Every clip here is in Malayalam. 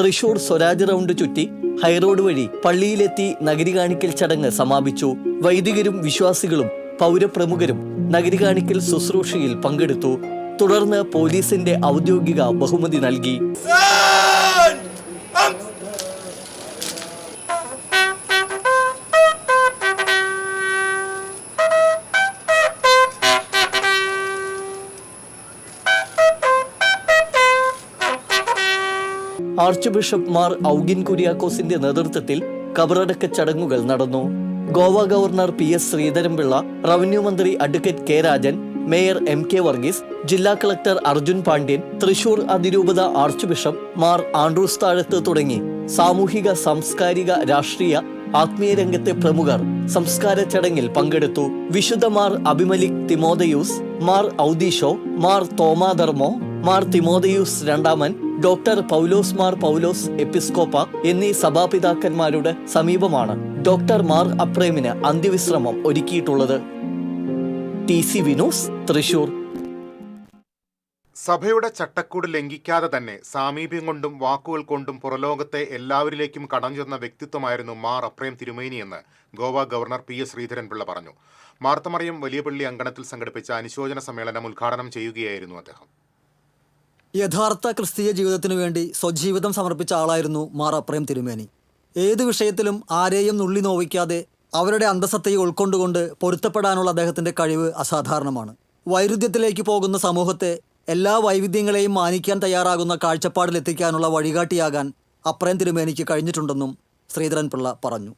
തൃശൂർ സ്വരാജ് റൗണ്ട് ചുറ്റി ഹൈറോഡ് വഴി പള്ളിയിലെത്തി നഗരി കാണിക്കൽ ചടങ്ങ് സമാപിച്ചു. വൈദികരും വിശ്വാസികളും പൗരപ്രമുഖരും നഗരി കാണിക്കൽ ശുശ്രൂഷയിൽ പങ്കെടുത്തു. തുടർന്ന് പോലീസിന്റെ ഔദ്യോഗിക ബഹുമതി നൽകി. ആർച്ച് ബിഷപ്പ് മാർ ഔഗിൻ കുര്യാക്കോസിന്റെ നേതൃത്വത്തിൽ കബറടക്ക ചടങ്ങുകൾ നടന്നു. Goa governor PS Sreedharan Pillai, revenue മന്ത്രി advocate K Rajan, mayor MK Varghese, ജില്ലാ കളക്ടർ അർജുൻ പാണ്ഡ്യൻ, തൃശൂർ അതിരൂപത ആർച്ച് ബിഷപ്പ് മാർ ആൻഡ്രൂസ് താഴത്ത് തുടങ്ങി സാമൂഹിക, സാംസ്കാരിക, രാഷ്ട്രീയ, ആത്മീയ രംഗത്തെ പ്രമുഖർ സംസ്കാര ചടങ്ങിൽ പങ്കെടുത്തു. വിശുദ്ധ മാർ അഭിമലിക് തിമോദയൂസ്, മാർ ഔദീഷോ, മാർ തോമാധർമോ, മാർ തിമോദയൂസ് രണ്ടാമൻ, ഡോക്ടർ പൗലോസ് മാർ പൗലോസ് എപ്പിസ്കോപ്പ എന്നീ സഭാപിതാക്കന്മാരുടെ സമീപമാണ് ഡോക്ടർ മാർ അപ്രേമിന് അന്ത്യവിശ്രമം ഒരുക്കിയിട്ടുള്ളത്. TCV news, Thrissur. സഭയുടെ ചട്ടക്കൂട് ലംഘിക്കാതെ തന്നെ സാമീപ്യം കൊണ്ടും വാക്കുകൾ കൊണ്ടും പുറലോകത്തെ എല്ലാവരിലേക്കും കടന്നു ചെന്ന വ്യക്തിത്വമായിരുന്നു മാർ അപ്രേം തിരുമേനിയെന്ന് ഗോവ ഗവർണർ PS ശ്രീധരൻപിള്ള പറഞ്ഞു. മാർത്തമറിയം വലിയ പള്ളി അങ്കണത്തിൽ സംഘടിപ്പിച്ച അനുശോചന സമ്മേളനം ഉദ്ഘാടനം ചെയ്യുകയായിരുന്നു അദ്ദേഹം. യഥാർത്ഥ ക്രിസ്തീയ ജീവിതത്തിനു വേണ്ടി സ്വജീവിതം സമർപ്പിച്ച ആളായിരുന്നു മാർ അപ്രേം തിരുമേനി. ഏതു വിഷയത്തിലും ആരെയും നുള്ളി നോവിക്കാതെ അവരുടെ അന്തസത്തയെ ഉൾക്കൊണ്ടുകൊണ്ട് പൊരുത്തപ്പെടാനുള്ള അദ്ദേഹത്തിൻ്റെ കഴിവ് അസാധാരണമാണ്. വൈരുദ്ധ്യത്തിലേക്ക് പോകുന്ന സമൂഹത്തെ എല്ലാ വൈവിധ്യങ്ങളെയും മാനിക്കാൻ തയ്യാറാകുന്ന കാഴ്ചപ്പാടിലെത്തിക്കാനുള്ള വഴികാട്ടിയാകാൻ അപ്രേം തിരുമേനിക്ക് കഴിഞ്ഞിട്ടുണ്ടെന്നും ശ്രീധരൻപിള്ള പറഞ്ഞു.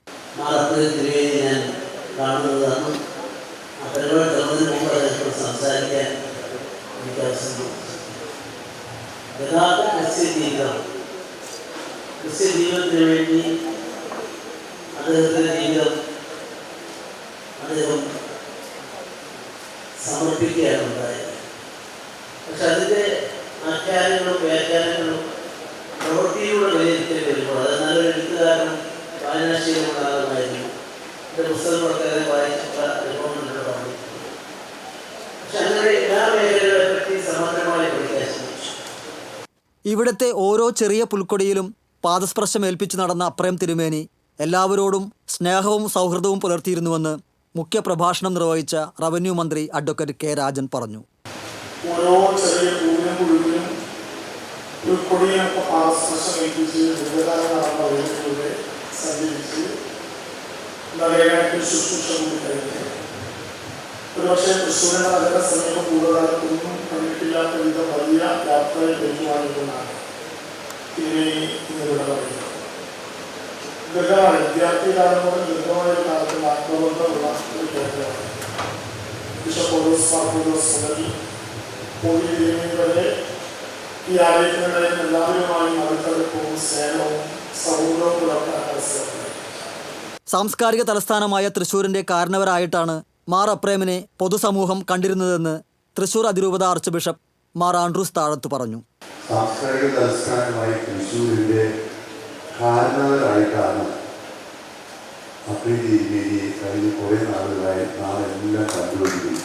യഥാർത്ഥ ക്രിസ്ത്യൻ ജീവിതത്തിന് വേണ്ടി അദ്ദേഹത്തിൻ്റെ ജീവിതം അദ്ദേഹം സമർപ്പിക്കുകയാണ് ഉണ്ടായത്. പക്ഷെ അതിൻ്റെ ആഖ്യാനങ്ങളും വ്യാഖ്യാനങ്ങളും പ്രവൃത്തിയിലൂടെ വിലയിരുത്തേണ്ടി വരുമ്പോൾ അത് നല്ലൊരു എഴുത്തുകാരനും വായനാശീലമുണ്ടാകുമായിരുന്നു. എൻ്റെ പുസ്തകങ്ങളൊക്കെ അത് വായിച്ചിട്ടുള്ള അനുഭവങ്ങളിലൂടെ പറഞ്ഞു. പക്ഷെ അങ്ങനെ എല്ലാ മേഖലകളെ പറ്റി സമഗ്രമായി പഠിക്കാൻ ശ്രമിച്ചു. ഇവിടുത്തെ ഓരോ ചെറിയ പുൽക്കൊടിയിലും പാദസ്പർശം ഏൽപ്പിച്ചു നടന്ന അപ്രേം തിരുമേനി എല്ലാവരോടും സ്നേഹവും സൗഹൃദവും പുലർത്തിയിരുന്നുവെന്ന് മുഖ്യപ്രഭാഷണം നിർവഹിച്ച റവന്യൂ മന്ത്രി അഡ്വക്കേറ്റ് K രാജൻ പറഞ്ഞു. ഓരോ ചെറിയ പൂവിനും പുഴുവിനും പുൽക്കൊടിയിലൊക്കെ പാദസ്പർശം ഏൽപ്പിച്ച് ദീർഘകാലങ്ങളിലൂടെ സഞ്ചരിച്ച് നഗരത്തിൽ ശുശ്രൂഷ കൂടി കഴിഞ്ഞു. ഒരുപക്ഷെ തൃശ്ശൂരിന്റെ നഗര സമീപം കൂടുതലായിട്ടൊന്നും കണ്ടിട്ടില്ലാത്ത വിധം വലിയ യാത്രയെ ഏറ്റുവാങ്ങിക്കൊണ്ടാണ് തിരുമേനി ഇന്നിവിടെ പറയുന്നത്. ദീർഘമാണ് വിദ്യാർത്ഥി കാലം മുതൽ ദീർഘമായ കാലത്തിൽ ആത്മബന്ധമുള്ള ഒരു കേന്ദ്രമാണ്. ബിഷപ്പ് പൗലോസ് മാർ പൗലോസ് മുതൽ പോലി തിരുമേനി വരെ ഈ ആലയത്തിനിടയിൽ എല്ലാവരുമായും അടുത്തടുപ്പവും സ്നേഹവും സൗഹൃദവും പുലർത്താൻ അവസരമുണ്ടായി. സാംസ്കാരിക തലസ്ഥാനമായ തൃശ്ശൂരിന്റെ കാരണവരായിട്ടാണ് മാർ അപ്രേമിനെ പൊതുസമൂഹം കണ്ടിരുന്നതെന്ന് തൃശൂർ അതിരൂപത ആർച്ച് ബിഷപ്പ് മാർ ആൻഡ്രൂസ് താഴത്ത് പറഞ്ഞു. സാംസ്കാരിക തലസ്ഥാനമായി തൃശ്ശൂരിൻ്റെ കാരണവരായിട്ടാണ് അപ്രേം തിരുമേനിയെ കഴിഞ്ഞ കുറേ നാളുകളായി നാം എല്ലാം കണ്ടുകൊണ്ടിരിക്കുന്നു.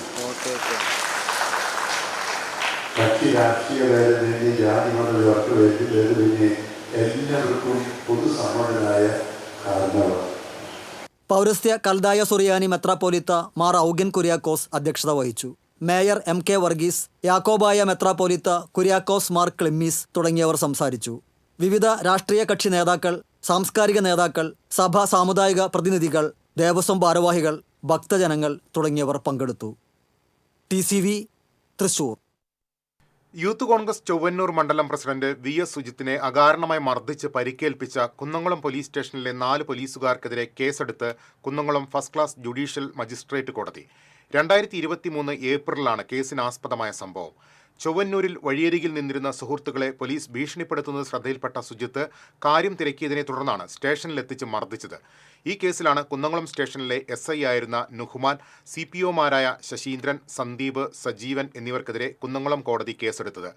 കക്ഷി രാഷ്ട്രീയ ഭേദമന്യേ ജാതിമത ഭേദമന്യേ എല്ലാവർക്കും പൊതുസമ്മതനായ കാരണവർ. പൗരസ്ത്യ കൽദായ സുറിയാനി മെത്രാപ്പോലിത്ത മാർ ഔഗിൻ കുര്യാക്കോസ് അധ്യക്ഷത വഹിച്ചു. മേയർ MK വർഗീസ്, യാക്കോബായ മെത്രാപ്പോലിത്ത കുര്യാക്കോസ് മാർ ക്ലിമ്മീസ് തുടങ്ങിയവർ സംസാരിച്ചു. വിവിധ രാഷ്ട്രീയ കക്ഷി നേതാക്കൾ, സാംസ്കാരിക നേതാക്കൾ, സഭാ സാമുദായിക പ്രതിനിധികൾ, ദേവസ്വം ഭാരവാഹികൾ, ഭക്തജനങ്ങൾ തുടങ്ങിയവർ പങ്കെടുത്തു. TCV, തൃശൂർ. യൂത്ത് കോൺഗ്രസ് ചൊവ്വന്നൂർ മണ്ഡലം പ്രസിഡന്റ് VS സുജിത്തിനെ അകാരണമായി മർദ്ദിച്ച് പരിക്കേൽപ്പിച്ച കുന്നംകുളം പോലീസ് സ്റ്റേഷനിലെ 4 പോലീസുകാർക്കെതിരെ കേസെടുത്ത് Kunnamkulam first class judicial magistrate കോടതി. 2023 ഏപ്രിലാണ് കേസിനാസ്പദമായ സംഭവം. ചൊവ്വന്നൂരിൽ വഴിയരികിൽ നിന്നിരുന്ന സുഹൃത്തുക്കളെ പോലീസ് ഭീഷണിപ്പെടുത്തുന്നത് ശ്രദ്ധയിൽപ്പെട്ട സുജിത്ത് കാര്യം തിരക്കിയതിനെ തുടർന്നാണ് സ്റ്റേഷനിലെത്തിച്ച് മർദ്ദിച്ചത്. ഈ കേസിലാണ് കുന്നംകുളം സ്റ്റേഷനിലെ SI ആയിരുന്ന നുഹ്മാൻ, CPOമാരായ ശശീന്ദ്രൻ, സന്ദീപ്, സജീവൻ എന്നിവർക്കെതിരെ കുന്നംകുളം കോടതി കേസെടുത്തത്.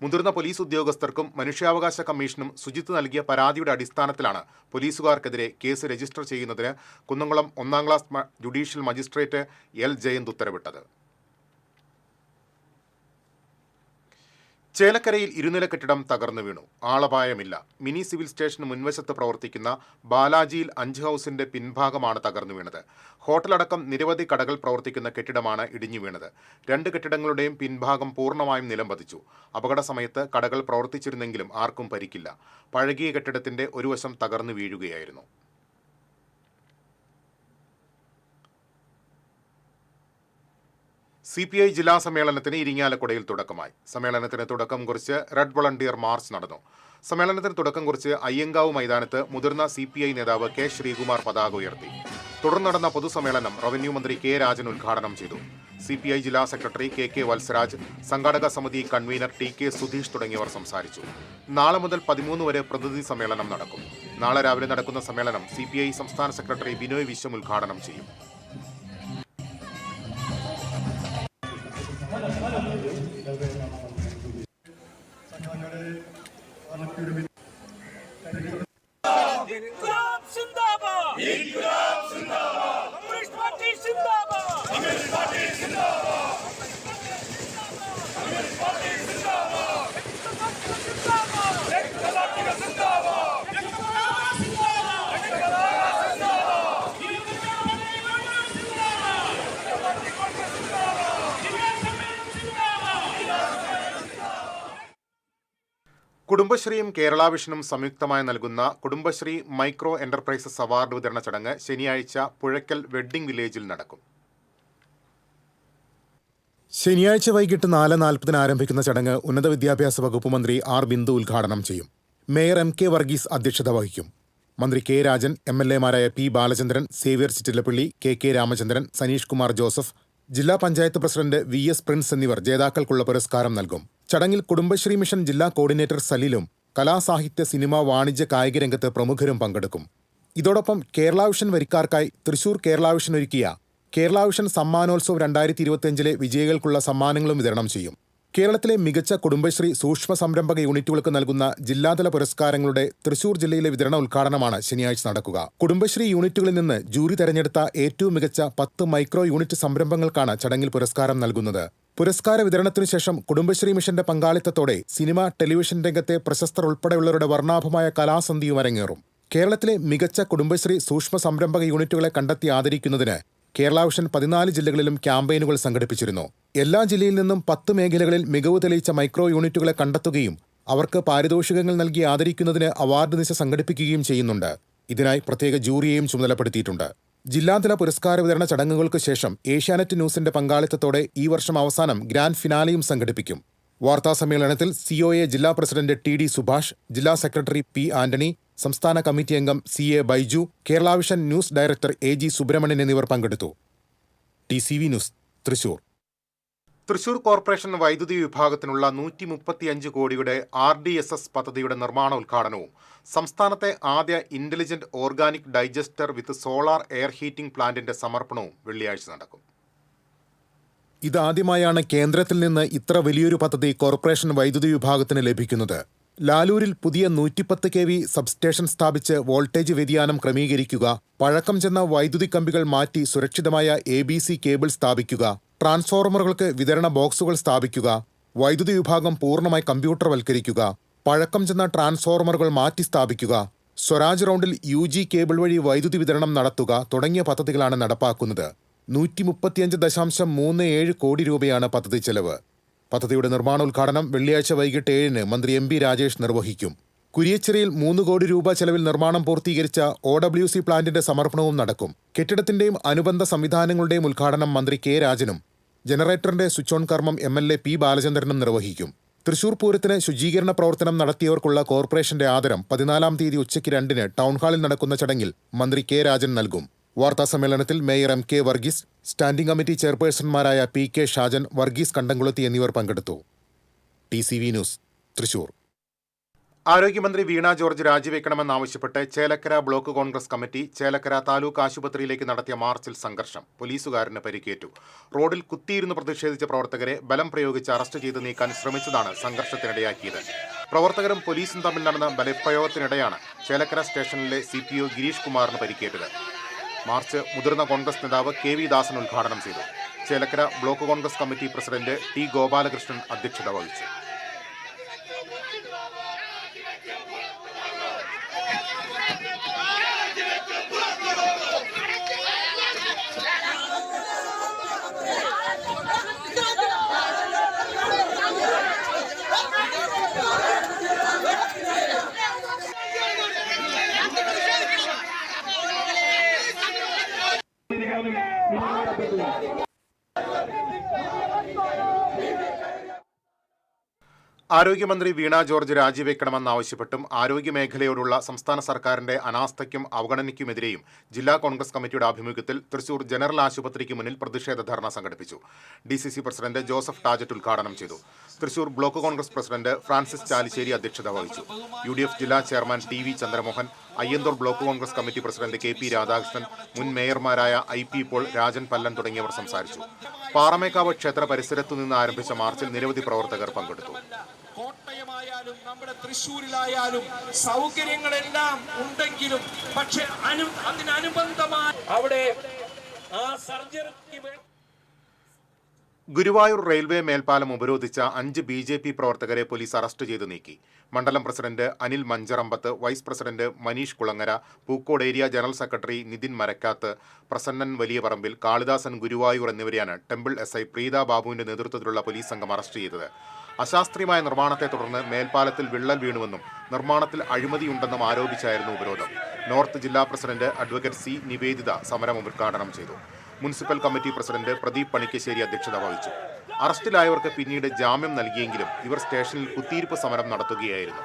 മുതിർന്ന പോലീസ് ഉദ്യോഗസ്ഥർക്കും മനുഷ്യാവകാശ കമ്മീഷനും സുജിത്ത് നൽകിയ പരാതിയുടെ അടിസ്ഥാനത്തിലാണ് പോലീസുകാർക്കെതിരെ കേസ് രജിസ്റ്റർ ചെയ്യുന്നതിന് Kunnamkulam 1ാം class judicial magistrate L. Jayant ഉത്തരവിട്ടത്. ചേലക്കരയിൽ ഇരുനില കെട്ടിടം തകർന്നു വീണു. ആളപായമില്ല. മിനി സിവിൽ സ്റ്റേഷന് മുൻവശത്ത് പ്രവർത്തിക്കുന്ന ബാലാജിയിൽ 5 ഹൗസിന്റെ പിൻഭാഗമാണ് തകർന്നു വീണത്. ഹോട്ടലടക്കം നിരവധി കടകൾ പ്രവർത്തിക്കുന്ന കെട്ടിടമാണ് ഇടിഞ്ഞു വീണത്. 2 കെട്ടിടങ്ങളുടെയും പിൻഭാഗം പൂർണ്ണമായും നിലംപതിച്ചു. അപകട സമയത്ത് കടകൾ പ്രവർത്തിച്ചിരുന്നെങ്കിലും ആർക്കും പരിക്കില്ല. പഴകിയ കെട്ടിടത്തിന്റെ ഒരു വശം തകർന്നു വീഴുകയായിരുന്നു. CPI ജില്ലാ സമ്മേളനത്തിന് ഇരിങ്ങാലക്കുടയിൽ തുടക്കമായി. സമ്മേളനത്തിന് തുടക്കം കുറിച്ച് റെഡ് വോളണ്ടിയർ മാർച്ച് നടന്നു. സമ്മേളനത്തിന് തുടക്കം കുറിച്ച് അയ്യങ്കാവ് മൈതാനത്ത് മുതിർന്ന CPI നേതാവ് K. ശ്രീകുമാർ പതാക ഉയർത്തി. തുടർന്ന് നടന്ന പൊതുസമ്മേളനം റവന്യൂ മന്ത്രി K. രാജൻ ഉദ്ഘാടനം ചെയ്തു. CPI ജില്ലാ സെക്രട്ടറി KK വത്സരാജ്, സംഘാടക സമിതി കൺവീനർ TK സുധീഷ് തുടങ്ങിയവർ സംസാരിച്ചു. നാളെ മുതൽ 13 വരെ പ്രതിനിധി സമ്മേളനം നടക്കും. നാളെ രാവിലെ നടക്കുന്ന സമ്മേളനം CPI സംസ്ഥാന സെക്രട്ടറി ബിനോയ് വിശ്വം ഉദ്ഘാടനം ചെയ്യും. കുടുംബശ്രീയും കേരള വിഷനും സംയുക്തമായി നൽകുന്ന കുടുംബശ്രീ മൈക്രോ എന്റർപ്രൈസസ് അവാർഡ് വിതരണ ചടങ്ങ് ശനിയാഴ്ച പുഴയ്ക്കൽ വെഡ്ഡിംഗ് വില്ലേജിൽ നടക്കും. ശനിയാഴ്ച വൈകിട്ട് 4:40 ആരംഭിക്കുന്ന ചടങ്ങ് ഉന്നത വിദ്യാഭ്യാസ വകുപ്പ് മന്ത്രി ആർ ബിന്ദു ഉദ്ഘാടനം ചെയ്യും. മേയർ MK വർഗീസ് അധ്യക്ഷത വഹിക്കും. മന്ത്രി K. രാജൻ, MLA-മാരായ P. Balachandran, Xavier Chittilappilly, KK Ramachandran, Saneesh Kumar Joseph, ജില്ലാ പഞ്ചായത്ത് പ്രസിഡന്റ് VS പ്രിൻസ് എന്നിവർ ജേതാക്കൾക്കുള്ള പുരസ്കാരം നൽകും. ചടങ്ങിൽ കുടുംബശ്രീ മിഷൻ ജില്ലാ കോർഡിനേറ്റർ സലീലും കലാസാഹിത്യ സിനിമ വാണിജ്യ കായിക രംഗത്ത് പ്രമുഖരും പങ്കെടുക്കും. ഇതോടൊപ്പം കേരള വിഷൻ വരിക്കാർക്കായി തൃശൂർ കേരള വിഷൻ ഒരുക്കിയ കേരള വിഷൻ സമ്മാനോത്സവ് 2025 വിജയികൾക്കുള്ള സമ്മാനങ്ങളും വിതരണം ചെയ്യും. കേരളത്തിലെ മികച്ച കുടുംബശ്രീ സൂക്ഷ്മ സംരംഭക യൂണിറ്റുകൾക്ക് നൽകുന്ന ജില്ലാതല പുരസ്കാരങ്ങളുടെ തൃശൂർ ജില്ലയിലെ വിതരണ ഉദ്ഘാടനമാണ് ശനിയാഴ്ച നടക്കുക. കുടുംബശ്രീ യൂണിറ്റുകളിൽ നിന്ന് ജൂറി തെരഞ്ഞെടുത്ത ഏറ്റവും മികച്ച 10 മൈക്രോ യൂണിറ്റ് സംരംഭങ്ങൾക്കാണ് ചടങ്ങിൽ പുരസ്കാരം നൽകുന്നത്. പുരസ്കാര വിതരണത്തിനു ശേഷം കുടുംബശ്രീ മിഷന്റെ പങ്കാളിത്തത്തോടെ സിനിമ, ടെലിവിഷൻ രംഗത്തെ പ്രശസ്തർ ഉൾപ്പെടെയുള്ളവരുടെ വർണ്ണാഭമായ കലാസന്ധിയും അരങ്ങേറും. കേരളത്തിലെ മികച്ച കുടുംബശ്രീ സൂക്ഷ്മ സംരംഭക യൂണിറ്റുകളെ കണ്ടെത്തി ആദരിക്കുന്നതിന് കേരള വിഷൻ 14 ജില്ലകളിലും ക്യാമ്പയിനുകൾ സംഘടിപ്പിച്ചിരുന്നു. എല്ലാ ജില്ലയിൽ നിന്നും 10 മേഖലകളിൽ മികവ് തെളിയിച്ച മൈക്രോ യൂണിറ്റുകളെ കണ്ടെത്തുകയും അവർക്ക് പാരിതോഷികങ്ങൾ നൽകി ആദരിക്കുന്നതിന് അവാർഡ് നിശ സംഘടിപ്പിക്കുകയും ചെയ്യുന്നുണ്ട്. ഇതിനായി പ്രത്യേക ജൂറിയെയും ചുമതലപ്പെടുത്തിയിട്ടുണ്ട്. ജില്ലാതല പുരസ്കാര വിതരണ ചടങ്ങുകൾക്ക് ശേഷം ഏഷ്യാനെറ്റ് ന്യൂസിന്റെ പങ്കാളിത്തത്തോടെ ഈ വർഷം അവസാനം ഗ്രാൻഡ് ഫിനാലെയും സംഘടിപ്പിക്കും. വാർത്താസമ്മേളനത്തിൽ COA ജില്ലാ പ്രസിഡന്റ് TD സുഭാഷ്, ജില്ലാ സെക്രട്ടറി P. ആന്റണി, സംസ്ഥാന കമ്മിറ്റി അംഗം CA Baiju, Kerala vision news director AG Subramanian എന്നിവർ പങ്കെടുത്തു. TCV news, Thrissur. Thrissur corporation വൈദ്യുതി വിഭാഗത്തിനുള്ള 135 കോടിയുടെ RDSS പദ്ധതിയുടെ നിർമ്മാണ ഉദ്ഘാടനവും സംസ്ഥാനത്തെ ആദ്യ ഇന്റലിജന്റ് ഓർഗാനിക് ഡൈജസ്റ്റർ വിത്ത് സോളാർ എയർ ഹീറ്റിംഗ് പ്ലാന്റിന്റെ സമർപ്പണവും വെള്ളിയാഴ്ച നടക്കും. ഇതാദ്യമായാണ് കേന്ദ്രത്തിൽ നിന്ന് ഇത്ര വലിയൊരു പദ്ധതി കോർപ്പറേഷൻ വൈദ്യുതി വിഭാഗത്തിന് ലഭിക്കുന്നത്. ലാലൂരിൽ പുതിയ 110 kV സബ്സ്റ്റേഷൻ സ്ഥാപിച്ച് വോൾട്ടേജ് വ്യതിയാനം ക്രമീകരിക്കുക, പഴക്കം ചെന്ന വൈദ്യുതി കമ്പികൾ മാറ്റി സുരക്ഷിതമായ ABC കേബിൾ സ്ഥാപിക്കുക, ട്രാൻസ്ഫോർമറുകൾക്ക് വിതരണ ബോക്സുകൾ സ്ഥാപിക്കുക, വൈദ്യുതി വിഭാഗം പൂർണ്ണമായി കമ്പ്യൂട്ടർവൽക്കരിക്കുക, പഴക്കം ചെന്ന ട്രാൻസ്ഫോർമറുകൾ മാറ്റി സ്ഥാപിക്കുക, സ്വരാജ് റൗണ്ടിൽ UG കേബിൾ വഴി വൈദ്യുതി വിതരണം നടത്തുക തുടങ്ങിയ പദ്ധതികളാണ് നടപ്പാക്കുന്നത്. 135.37 കോടി രൂപയാണ് പദ്ധതി ചെലവ്. പദ്ധതിയുടെ നിർമ്മാണോദ്ഘാടനം വെള്ളിയാഴ്ച വൈകിട്ട് 7-ന് മന്ത്രി MP രാജേഷ് നിർവഹിക്കും. കുരിയച്ചിറയിൽ 3 കോടി രൂപ ചെലവിൽ നിർമ്മാണം പൂർത്തീകരിച്ച OWC പ്ലാന്റിന്റെ സമർപ്പണവും നടക്കും. കെട്ടിടത്തിന്റെയും അനുബന്ധ സംവിധാനങ്ങളുടെയും ഉദ്ഘാടനം മന്ത്രി K. രാജനും ജനറേറ്ററിന്റെ സ്വിച്ച് ഓൺ കർമ്മം MLA P. ബാലചന്ദ്രനും നിർവഹിക്കും. തൃശൂർ പൂരത്തിന് ശുചീകരണ പ്രവർത്തനം നടത്തിയവർക്കുള്ള കോർപ്പറേഷന്റെ ആദരം 14-ാം തീയതി ഉച്ചയ്ക്ക് 2-ന് ടൗൺഹാളിൽ നടക്കുന്ന ചടങ്ങിൽ മന്ത്രി K. രാജൻ നൽകും. വാർത്താസമ്മേളനത്തിൽ mayor MK Varghese, standing committee ചെയർപേഴ്സൺമാരായ PK ഷാജൻ, വർഗീസ് കണ്ടംകുളത്തി എന്നിവർ പങ്കെടുത്തു. TCV news, Thrissur. ആരോഗ്യമന്ത്രി വീണ ജോർജ് രാജിവെക്കണമെന്നാവശ്യപ്പെട്ട് ചേലക്കര ബ്ലോക്ക് കോൺഗ്രസ് കമ്മിറ്റി ചേലക്കര താലൂക്ക് ആശുപത്രിയിലേക്ക് നടത്തിയ മാർച്ചിൽ സംഘർഷം. പോലീസുകാരന് പരിക്കേറ്റു. റോഡിൽ കുത്തിയിരുന്ന് പ്രതിഷേധിച്ച പ്രവർത്തകരെ ബലം പ്രയോഗിച്ച് അറസ്റ്റ് ചെയ്ത് നീക്കാൻ ശ്രമിച്ചതാണ് സംഘർഷത്തിനിടയാക്കിയത്. പ്രവർത്തകരും പോലീസും തമ്മിൽ നടന്ന ബലപ്രയോഗത്തിനിടെയാണ് ചേലക്കര സ്റ്റേഷനിലെ CPO ഗിരീഷ് കുമാറിന് പരിക്കേറ്റത്. മാർച്ച് മുതിർന്ന കോൺഗ്രസ് നേതാവ് KV ദാസൻ ഉദ്ഘാടനം ചെയ്തു. Chelakkara block Congress committee president T. Gopalakrishnan അധ്യക്ഷത വഹിച്ചു. ആരോഗ്യമന്ത്രി വീണ ജോർജ് രാജിവെക്കണമെന്നാവശ്യപ്പെട്ടും ആരോഗ്യമേഖലയോടുള്ള സംസ്ഥാന സർക്കാരിന്റെ അനാസ്ഥയ്ക്കും അവഗണനയ്ക്കുമെതിരെയും ജില്ലാ കോൺഗ്രസ് കമ്മിറ്റിയുടെ ആഭിമുഖ്യത്തിൽ തൃശൂർ ജനറൽ ആശുപത്രിക്ക് മുന്നിൽ പ്രതിഷേധ ധർണ സംഘടിപ്പിച്ചു. DCC പ്രസിഡന്റ് ജോസഫ് ടാജറ്റ് ഉദ്ഘാടനം ചെയ്തു. Thrissur block Congress president Francis Chalissery അധ്യക്ഷത വഹിച്ചു. UDF ജില്ലാ chairman TV Chandramohan, Ayyanthole block Congress committee president KP Radhakrishnan, മുൻ മേയർമാരായ IP പോൾ, രാജൻ പല്ലൻ തുടങ്ങിയവർ സംസാരിച്ചു. പാറമേക്കാവ് ക്ഷേത്ര പരിസരത്തു നിന്ന് ആരംഭിച്ച മാർച്ചിൽ നിരവധി പ്രവർത്തകർ പങ്കെടുത്തു. കോട്ടയമായാലും നമ്മുടെ തൃശ്ശൂരിലായാലും സൗകര്യങ്ങളെല്ലാം ഉണ്ടെങ്കിലും പക്ഷെ അതിനനുബന്ധമായി അവിടെ ആ സർജറിക്ക് ഗുരുവായൂർ റെയിൽവേ മേൽപ്പാലം ഉപരോധിച്ച 5 BJP പ്രവർത്തകരെ പോലീസ് അറസ്റ്റ് ചെയ്ത് നീക്കി. മണ്ഡലം president Anil Mancharambath, vice president Maneesh Kulangara, Pookode area general secretary Nithin Marakkath, Prasannan Valiyaparambil, Kalidasan Guruvayur എന്നിവരെയാണ് ടെമ്പിൾ SI പ്രീത ബാബുവിന്റെ നേതൃത്വത്തിലുള്ള പോലീസ് സംഘം അറസ്റ്റ് ചെയ്തത്. അശാസ്ത്രീയമായ നിർമ്മാണത്തെ തുടർന്ന് മേൽപ്പാലത്തിൽ വിള്ളൽ വീണുവെന്നും നിർമ്മാണത്തിൽ അഴിമതിയുണ്ടെന്നും ആരോപിച്ചായിരുന്നു ഉപരോധം. നോർത്ത് ജില്ലാ പ്രസിഡന്റ് അഡ്വക്കേറ്റ് C നിവേദിത സമരം ഉദ്ഘാടനം ചെയ്തു. Municipal committee president Pradeep Panikkassery അധ്യക്ഷത വഹിച്ചു. അറസ്റ്റിലായവർക്ക് പിന്നീട് ജാമ്യം നൽകിയെങ്കിലും ഇവർ സ്റ്റേഷനിൽ കുത്തിയിരിപ്പ് സമരം നടത്തുകയായിരുന്നു.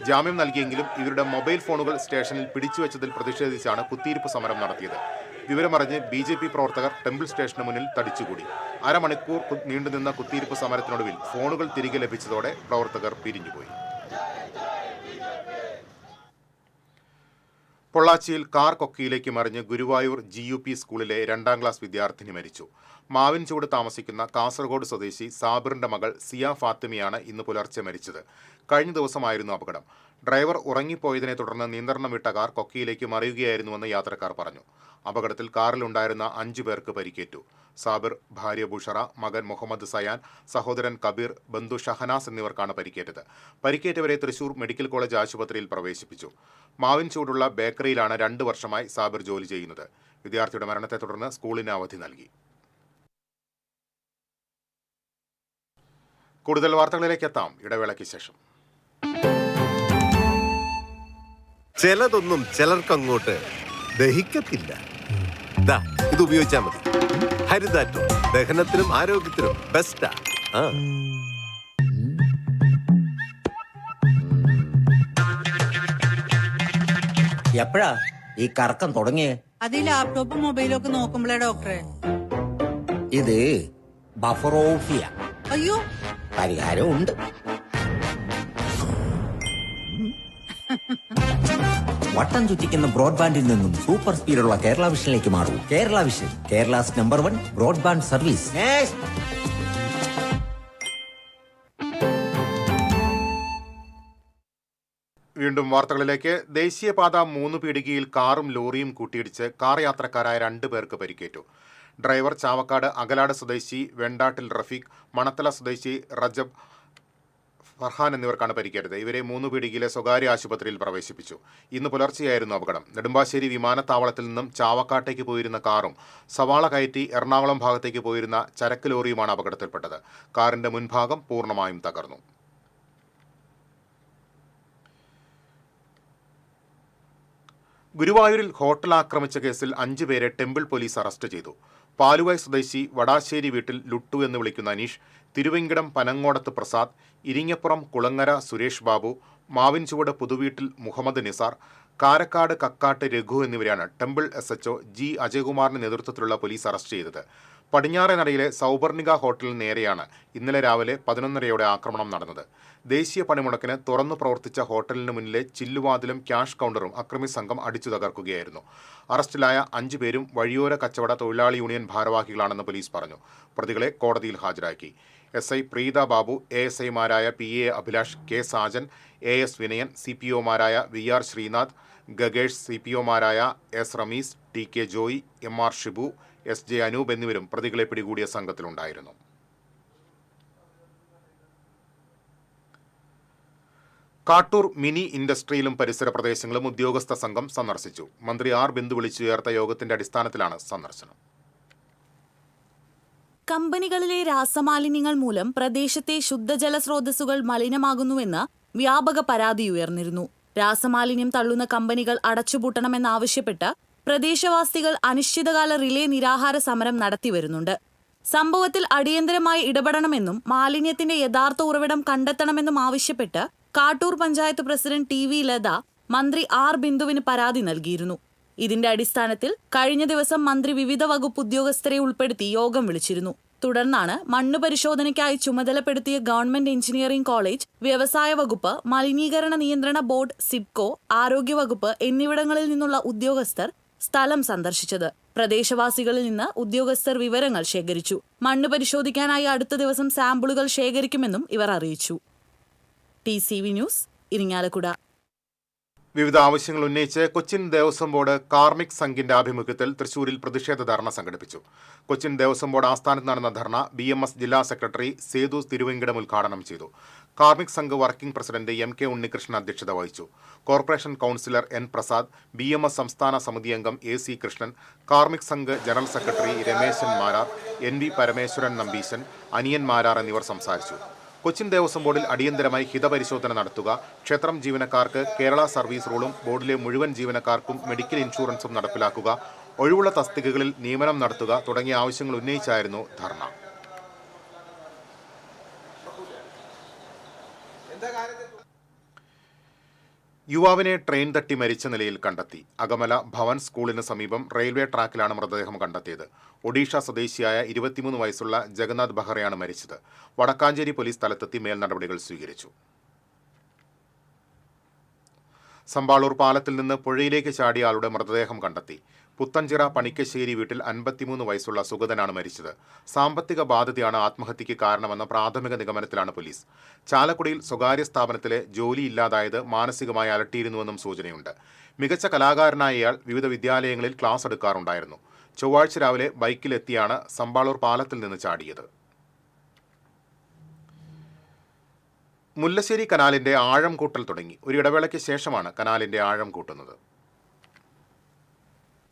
ജാമ്യം നൽകിയെങ്കിലും ഇവരുടെ മൊബൈൽ ഫോണുകൾ സ്റ്റേഷനിൽ പിടിച്ചുവെച്ചതിൽ പ്രതിഷേധിച്ചാണ് കുത്തിയിരിപ്പ് സമരം നടത്തിയത്. വിവരമറിഞ്ഞ് BJP പ്രവർത്തകർ ടെമ്പിൾ സ്റ്റേഷന് മുന്നിൽ തടിച്ചുകൂടി. അരമണിക്കൂർ നീണ്ടുനിന്ന കുത്തിയിരിപ്പ് സമരത്തിനൊടുവിൽ ഫോണുകൾ തിരികെ ലഭിച്ചതോടെ പ്രവർത്തകർ പിരിഞ്ഞുപോയി. പൊള്ളാച്ചിയിൽ കാർ കൊക്കയിലേക്ക് മറിഞ്ഞ് ഗുരുവായൂർ GUP സ്കൂളിലെ 2ാം ക്ലാസ് വിദ്യാർത്ഥിനി മരിച്ചു. മാവിൻചൂട് താമസിക്കുന്ന കാസർഗോഡ് സ്വദേശി സാബിറിന്റെ മകൾ സിയ ഫാത്തിമയാണ് ഇന്ന് പുലർച്ചെ മരിച്ചത്. കഴിഞ്ഞ ദിവസമായിരുന്നു അപകടം. ഡ്രൈവർ ഉറങ്ങിപ്പോയതിനെ തുടർന്ന് നിയന്ത്രണം വിട്ട കാർ കൊക്കയിലേക്ക് മറിയുകയായിരുന്നുവെന്ന് യാത്രക്കാർ പറഞ്ഞു. അപകടത്തിൽ കാറിലുണ്ടായിരുന്ന 5 പേർക്ക് പരിക്കേറ്റു. സാബിർ, ഭാര്യ ബുഷറ, മകൻ മുഹമ്മദ് സയാൻ, സഹോദരൻ കബീർ, ബന്ധു ഷഹനാസ് എന്നിവർക്കാണ് പരിക്കേറ്റത്. പരിക്കേറ്റവരെ തൃശൂർ മെഡിക്കൽ കോളേജ് ആശുപത്രിയിൽ പ്രവേശിപ്പിച്ചു. മാവിൻചൂടുള്ള ബേക്കറിയിലാണ് 2 വർഷമായി സാബിർ ജോലി ചെയ്യുന്നത്. വിദ്യാർത്ഥിയുടെ മരണത്തെ തുടർന്ന് സ്കൂളിന് അവധി നൽകി. കൂടുതൽ വാർത്തകളിലേക്ക് എത്താം ഇടവേളയ്ക്ക് ശേഷം. ചിലതൊന്നും ചിലർക്കങ്ങോട്ട് ദഹിക്കത്തില്ല. ഇത് ഉപയോഗിച്ചാൽ മതി. ഹരിതാറ്റോ ദഹനത്തിനും ആരോഗ്യത്തിനും ബെസ്റ്റാ. എപ്പോഴാ ഈ കറക്കം തുടങ്ങിയേ? അത് ഈ ലാപ്ടോപ്പും മൊബൈലും ഒക്കെ നോക്കുമ്പോഴേ ഡോക്ടറെ. ഇത് ബഫറോഫിയ. അയ്യോ, പരിഹാരമുണ്ട്. വട്ടം ചുറ്റിക്കുന്ന ബ്രോഡ്ബാൻഡിൽ നിന്നും സൂപ്പർ സ്പീഡുള്ള കേരള വിഷനിലേക്ക് മാറൂ. Kerala vision, Kerala's number 1 broadband service. വീണ്ടും വാർത്തകളിലേക്ക്. ദേശീയപാത 3 പീടികയിൽ കാറും ലോറിയും കൂട്ടിയിടിച്ച് കാർ യാത്രക്കാരായ 2 പേർക്ക് പരിക്കേറ്റു. ഡ്രൈവർ ചാവക്കാട് അകലാട് സ്വദേശി വെണ്ടാട്ടിൽ റഫീഖ്, മണത്തല സ്വദേശി റജബ് ഫർഹാൻ എന്നിവർക്കാണ് പരിക്കേറ്റത്. ഇവരെ 3 പീടികയിലെ സ്വകാര്യ ആശുപത്രിയിൽ പ്രവേശിപ്പിച്ചു. ഇന്ന് പുലർച്ചെയായിരുന്നു അപകടം. നെടുമ്പാശ്ശേരി വിമാനത്താവളത്തിൽ നിന്നും ചാവക്കാട്ടേക്ക് പോയിരുന്ന കാറും സവാള കയറ്റി എറണാകുളം ഭാഗത്തേക്ക് പോയിരുന്ന ചരക്ക് ലോറിയുമാണ് അപകടത്തിൽപ്പെട്ടത്. കാറിന്റെ മുൻഭാഗം പൂർണ്ണമായും തകർന്നു. ഗുരുവായൂരിൽ ഹോട്ടൽ ആക്രമിച്ച കേസിൽ 5 പേരെ ടെമ്പിൾ പോലീസ് അറസ്റ്റ് ചെയ്തു. പാലുവായ് സ്വദേശി വടാശ്ശേരി വീട്ടിൽ ലുട്ടു എന്ന് വിളിക്കുന്ന അനീഷ്, തിരുവെങ്കിടം പനങ്ങോടത്ത് പ്രസാദ്, ഇരിങ്ങപ്പുറം കുളങ്ങര സുരേഷ് ബാബു, മാവിൻചുവട് പുതുവീട്ടിൽ മുഹമ്മദ് നിസാർ, കാരക്കാട് കക്കാട്ട് രഘു എന്നിവരെയാണ് ടെമ്പിൾ SHO G അജയകുമാറിന്റെ നേതൃത്വത്തിലുള്ള പോലീസ് അറസ്റ്റ് ചെയ്തത്. പടിഞ്ഞാറെ നടയിലെ സൗപർണിക ഹോട്ടലിന് നേരെയാണ് ഇന്നലെ രാവിലെ 11:30 ആക്രമണം നടന്നത്. ദേശീയ പണിമുടക്കിന് തുറന്നു പ്രവർത്തിച്ച ഹോട്ടലിന് മുന്നിലെ ചില്ലുവാതിലും ക്യാഷ് കൗണ്ടറും അക്രമി സംഘം അടിച്ചു തകർക്കുകയായിരുന്നു. അറസ്റ്റിലായ 5 പേരും വഴിയോര കച്ചവട തൊഴിലാളി യൂണിയൻ ഭാരവാഹികളാണെന്ന് പോലീസ് പറഞ്ഞു. പ്രതികളെ കോടതിയിൽ ഹാജരാക്കി. SI Preetha Babu, ASIമാരായ PA Abhilash, K Sajan, AS Vinayan, CPOമാരായ VR Sreenath, Gagesh, CPOമാരായ S Ramees, TK Joy, MR Shibu, SJ Anoop എന്നിവരും പ്രതികളെ പിടികൂടിയ സംഘത്തിലുണ്ടായിരുന്നു. കാട്ടൂർ മിനി ഇൻഡസ്ട്രിയിലും പരിസര പ്രദേശങ്ങളും ഉദ്യോഗസ്ഥ സംഘം സന്ദർശിച്ചു. മന്ത്രി R ബിന്ദു വിളിച്ചുയർത്ത യോഗത്തിന്റെ അടിസ്ഥാനത്തിലാണ് സന്ദർശനം. കമ്പനികളിലെ രാസമാലിന്യങ്ങൾ മൂലം പ്രദേശത്തെ ശുദ്ധജല സ്രോതസ്സുകൾ മലിനമാകുന്നുവെന്ന് വ്യാപക പരാതിയുയർന്നിരുന്നു. രാസമാലിന്യം തള്ളുന്ന കമ്പനികൾ അടച്ചുപൂട്ടണമെന്നാവശ്യപ്പെട്ട് പ്രദേശവാസികൾ അനിശ്ചിതകാല റിലേ നിരാഹാര സമരം നടത്തിവരുന്നുണ്ട്. സംഭവത്തിൽ അടിയന്തരമായി ഇടപെടണമെന്നും മാലിന്യത്തിന്റെ യഥാർത്ഥ ഉറവിടം കണ്ടെത്തണമെന്നും ആവശ്യപ്പെട്ട് Kattoor panchayat president T V Latha മന്ത്രി ആർ ബിന്ദുവിന് പരാതി നൽകിയിരുന്നു. ഇതിന്റെ അടിസ്ഥാനത്തിൽ കഴിഞ്ഞ ദിവസം മന്ത്രി വിവിധ വകുപ്പ് ഉദ്യോഗസ്ഥരെ ഉൾപ്പെടുത്തി യോഗം വിളിച്ചിരുന്നു. തുടർന്നാണ് മണ്ണ് പരിശോധനയ്ക്കായി ചുമതലപ്പെടുത്തിയ ഗവൺമെന്റ് എഞ്ചിനീയറിംഗ് കോളേജ്, വ്യവസായ വകുപ്പ്, മലിനീകരണ നിയന്ത്രണ ബോർഡ്, സിഡ്കോ, ആരോഗ്യവകുപ്പ് എന്നിവിടങ്ങളിൽ നിന്നുള്ള ഉദ്യോഗസ്ഥർ സ്ഥലം സന്ദർശിച്ചത്. പ്രദേശവാസികളിൽ നിന്ന് ഉദ്യോഗസ്ഥർ വിവരങ്ങൾ ശേഖരിച്ചു. മണ്ണ് പരിശോധിക്കാനായി അടുത്ത ദിവസം സാമ്പിളുകൾ ശേഖരിക്കുമെന്നും ഇവർ അറിയിച്ചു. TCV news, Irinjalakuda. വിവിധ ആവശ്യങ്ങൾ ഉന്നയിച്ച് കൊച്ചിൻ ദേവസ്വം ബോർഡ് കാർമിക് സംഘിന്റെ ആഭിമുഖ്യത്തിൽ തൃശൂരിൽ പ്രതിഷേധ ധർണ സംഘടിപ്പിച്ചു. കൊച്ചിൻ ദേവസ്വം ബോർഡ് ആസ്ഥാനത്ത് നടന്ന ധർണ BMS ജില്ലാ സെക്രട്ടറി സേതു തിരുവെങ്കിടം ഉദ്ഘാടനം ചെയ്തു. Karmik Sangh working president MK Unnikrishnan അധ്യക്ഷത വഹിച്ചു. Corporation councillor N Prasad, BMS സംസ്ഥാന സമിതി അംഗം AC Krishnan, Karmik Sangh general secretary Rameshan Marar, NV Parameswaran Nambeesan, Aniyan Marar എന്നിവർ സംസാരിച്ചു. കൊച്ചിൻ ദേവസ്വം ബോർഡിൽ അടിയന്തരമായി ഹിതപരിശോധന നടത്തുക, ക്ഷേത്രം ജീവനക്കാർക്ക് കേരള സർവീസ് റൂളും ബോർഡിലെ മുഴുവൻ ജീവനക്കാർക്കും മെഡിക്കൽ ഇൻഷുറൻസും നടപ്പിലാക്കുക, ഒഴിവുള്ള തസ്തികകളിൽ നിയമനം നടത്തുക തുടങ്ങിയ ആവശ്യങ്ങൾ ഉന്നയിച്ചായിരുന്നു ധർണ. യുവാവിനെ ട്രെയിൻ തട്ടി മരിച്ച നിലയിൽ കണ്ടെത്തി. അകമല ഭവൻ സ്കൂളിന് സമീപം റെയിൽവേ ട്രാക്കിലാണ് മൃതദേഹം കണ്ടെത്തിയത്. ഒഡീഷ സ്വദേശിയായ 23 വയസ്സുള്ള ജഗന്നാഥ് ബെഹ്റയാണ് മരിച്ചത്. വടക്കാഞ്ചേരി പോലീസ് സ്ഥലത്തെത്തി മേൽ നടപടികൾ സ്വീകരിച്ചു. സമ്പാളൂർ പാലത്തിൽ നിന്ന് പുഴയിലേക്ക് ചാടിയ ആളുടെ മൃതദേഹം കണ്ടെത്തി. പുത്തഞ്ചിറ പണിക്കശ്ശേരി വീട്ടിൽ 53 വയസ്സുള്ള സുഗതനാണ് മരിച്ചത്. സാമ്പത്തിക ബാധ്യതയാണ് ആത്മഹത്യയ്ക്ക് കാരണമെന്ന പ്രാഥമിക നിഗമനത്തിലാണ് പോലീസ്. ചാലക്കുടിയിൽ സ്വകാര്യ സ്ഥാപനത്തിലെ ജോലി ഇല്ലാതായത് മാനസികമായി അലട്ടിയിരുന്നുവെന്നും സൂചനയുണ്ട്. മികച്ച കലാകാരനായ ഇയാൾ വിവിധ വിദ്യാലയങ്ങളിൽ ക്ലാസ് എടുക്കാറുണ്ടായിരുന്നു. ചൊവ്വാഴ്ച രാവിലെ ബൈക്കിലെത്തിയാണ് സമ്പാളൂർ പാലത്തിൽ നിന്ന് ചാടിയത്. മുല്ലശ്ശേരി കനാലിന്റെ ആഴം കൂട്ടൽ തുടങ്ങി. ഒരു ഇടവേളയ്ക്ക് ശേഷമാണ് കനാലിന്റെ ആഴം കൂട്ടുന്നത്.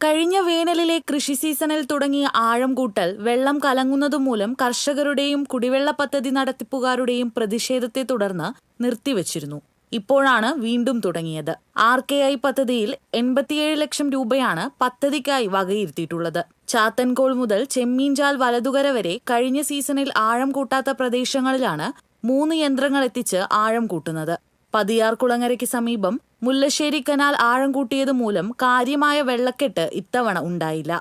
കഴിഞ്ഞ വേനലിലെ കൃഷി സീസണിൽ തുടങ്ങിയ ആഴം കൂട്ടൽ വെള്ളം കലങ്ങുന്നതുമൂലം കർഷകരുടെയും കുടിവെള്ള പദ്ധതി നടത്തിപ്പുകാരുടെയും പ്രതിഷേധത്തെ തുടർന്ന് നിർത്തിവച്ചിരുന്നു. ഇപ്പോഴാണ് വീണ്ടും തുടങ്ങിയത്. RKI പദ്ധതിയിൽ 87 ലക്ഷം രൂപയാണ് പദ്ധതിക്കായി വകയിരുത്തിയിട്ടുള്ളത്. ചാത്തൻകോൾ മുതൽ ചെമ്മീൻചാൽ വലതുകര വരെ കഴിഞ്ഞ സീസണിൽ ആഴം കൂട്ടാത്ത പ്രദേശങ്ങളിലാണ് 3 യന്ത്രങ്ങൾ എത്തിച്ച് ആഴം കൂട്ടുന്നത്. പതിയാർ കുളങ്ങരയ്ക്ക് സമീപം മുല്ലശ്ശേരി കനാൽ ആഴം കൂട്ടിയത് മൂലം കാര്യമായ വെള്ളക്കെട്ട് ഇത്തവണ ഉണ്ടായില്ല.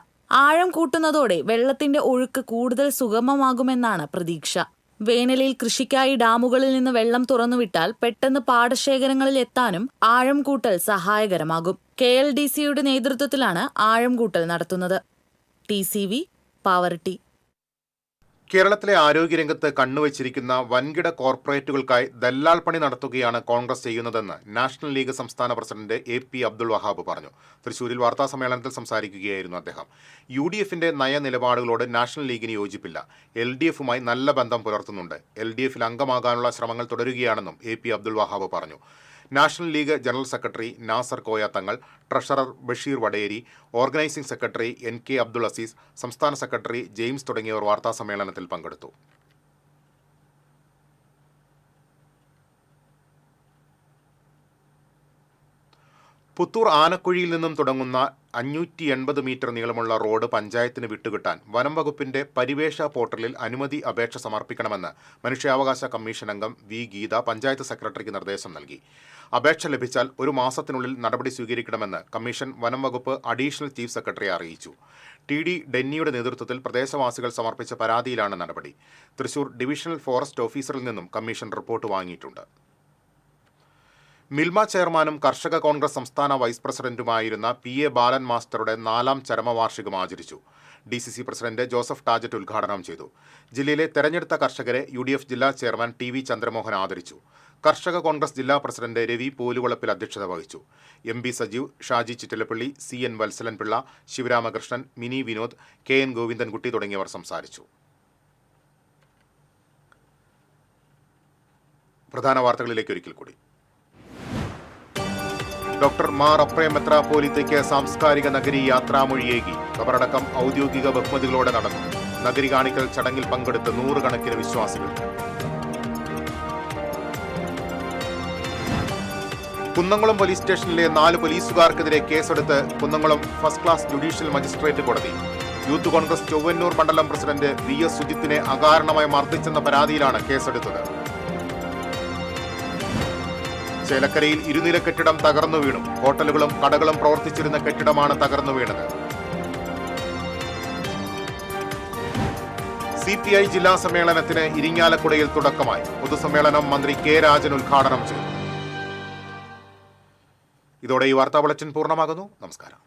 ആഴം കൂട്ടുന്നതോടെ വെള്ളത്തിന്റെ ഒഴുക്ക് കൂടുതൽ സുഗമമാകുമെന്നാണ് പ്രതീക്ഷ. വേനലിൽ കൃഷിക്കായി ഡാമുകളിൽ നിന്ന് വെള്ളം തുറന്നുവിട്ടാൽ പെട്ടെന്ന് പാടശേഖരങ്ങളിൽ എത്താനും ആഴം കൂട്ടൽ സഹായകരമാകും. KLDCയുടെ നേതൃത്വത്തിലാണ് ആഴം കൂട്ടൽ നടത്തുന്നത്. TCV, പാവറട്ടി. കേരളത്തിലെ ആരോഗ്യരംഗത്ത് കണ്ണുവച്ചിരിക്കുന്ന വൻകിട കോർപ്പറേറ്റുകൾക്കായി ദല്ലാൾ പണി നടത്തുകയാണ് കോൺഗ്രസ് ചെയ്യുന്നതെന്ന് നാഷണൽ ലീഗ് സംസ്ഥാന പ്രസിഡന്റ് AP അബ്ദുൾ വഹാബ് പറഞ്ഞു. തൃശൂരിൽ വാർത്താസമ്മേളനത്തിൽ സംസാരിക്കുകയായിരുന്നു അദ്ദേഹം. UDFന്റെ നയനിലപാടുകളോട് നാഷണൽ ലീഗിന് യോജിപ്പില്ല. LDFുമായി നല്ല ബന്ധം പുലർത്തുന്നുണ്ട്. LDFിൽ അംഗമാകാനുള്ള ശ്രമങ്ങൾ തുടരുകയാണെന്നും AP അബ്ദുൾ വഹാബ് പറഞ്ഞു. National League general secretary Nasar Koya Thangal, treasurer Basheer Vaderi, organising secretary NK Abdul Aziz, സംസ്ഥാന സെക്രട്ടറി ജെയിംസ് തുടങ്ങിയവർ വാർത്താസമ്മേളനത്തിൽ പങ്കെടുത്തു. പുത്തൂർ ആനക്കുഴിയിൽ നിന്നും തുടങ്ങുന്ന 580 മീറ്റർ നീളമുള്ള റോഡ് പഞ്ചായത്തിന് വിട്ടുകിട്ടാൻ വനം വകുപ്പിന്റെ പരിവേഷ പോർട്ടലിൽ അനുമതി അപേക്ഷ സമർപ്പിക്കണമെന്ന് മനുഷ്യാവകാശ കമ്മീഷൻ അംഗം V ഗീത പഞ്ചായത്ത് സെക്രട്ടറിക്ക് നിർദ്ദേശം നൽകി. അപേക്ഷ ലഭിച്ചാൽ 1 മാസത്തിനുള്ളിൽ നടപടി സ്വീകരിക്കണമെന്ന് കമ്മീഷൻ വനം വകുപ്പ് അഡീഷണൽ ചീഫ് സെക്രട്ടറിയെ അറിയിച്ചു. TD ഡെന്നിയുടെ നേതൃത്വത്തിൽ പ്രദേശവാസികൾ സമർപ്പിച്ച പരാതിയിലാണ് നടപടി. തൃശൂർ ഡിവിഷണൽ ഫോറസ്റ്റ് ഓഫീസറിൽ നിന്നും കമ്മീഷൻ റിപ്പോർട്ട് വാങ്ങിയിട്ടുണ്ട്. മിൽമ ചെയർമാനും കർഷക കോൺഗ്രസ് സംസ്ഥാന വൈസ് പ്രസിഡന്റുമായിരുന്ന PA ബാലൻ മാസ്റ്ററുടെ 4ാം ചരമവാർഷികം ആചരിച്ചു. DCC പ്രസിഡന്റ് ജോസഫ് ടാജറ്റ് ഉദ്ഘാടനം ചെയ്തു. ജില്ലയിലെ തെരഞ്ഞെടുത്ത കർഷകരെ UDF ജില്ലാ ചെയർമാൻ TV ചന്ദ്രമോഹൻ ആദരിച്ചു. കർഷക കോൺഗ്രസ് ജില്ലാ പ്രസിഡന്റ് രവി പോലുകുളപ്പിൽ അധ്യക്ഷത വഹിച്ചു. MB Sajeev, Shaji Chittilappilly, CN Valsalan Pillai, Sivaramakrishnan, Mini Vinod, KN Govindankutty തുടങ്ങിയവർ സംസാരിച്ചു. പ്രധാന വാർത്തകളിലേക്ക് ഒരിക്കൽ കൂടി. ഡോക്ടർ മാർ അപ്രയം മെത്രാപ്പോലീത്തയ്ക്ക് സാംസ്കാരിക നഗരി യാത്രാമൊഴിയേകി. ഖബറടക്കം ഔദ്യോഗിക ബഹുമതികളോടെ നടന്നു. നഗരി കാണിക്കൽ ചടങ്ങിൽ പങ്കെടുത്ത് 100 കണക്കിന് വിശ്വാസികൾ. കുന്നംകുളം പോലീസ് സ്റ്റേഷനിലെ 4 പോലീസുകാർക്കെതിരെ കേസെടുത്ത് Kunnamkulam first class judicial magistrate കോടതി. യൂത്ത് കോൺഗ്രസ് ചൊവ്വന്നൂർ മണ്ഡലം പ്രസിഡന്റ് VS സുജിത്തിനെ അകാരണമായി മർദ്ദിച്ചെന്ന പരാതിയിലാണ് കേസെടുത്തത്. ചേലക്കരയിൽ ഇരുനില കെട്ടിടം തകർന്നു വീണു. ഹോട്ടലുകളും കടകളും പ്രവർത്തിച്ചിരുന്ന കെട്ടിടമാണ് തകർന്നു വീണത്. CPI ജില്ലാ സമ്മേളനത്തിന് ഇരിങ്ങാലക്കുടയിൽ തുടക്കമായി. പൊതുസമ്മേളനം മന്ത്രി K രാജൻ ഉദ്ഘാടനം ചെയ്തു. ഇതോടെ ഈ വാർത്താ ബുള്ളറ്റിൻ പൂർണ്ണമാകുന്നു. നമസ്കാരം.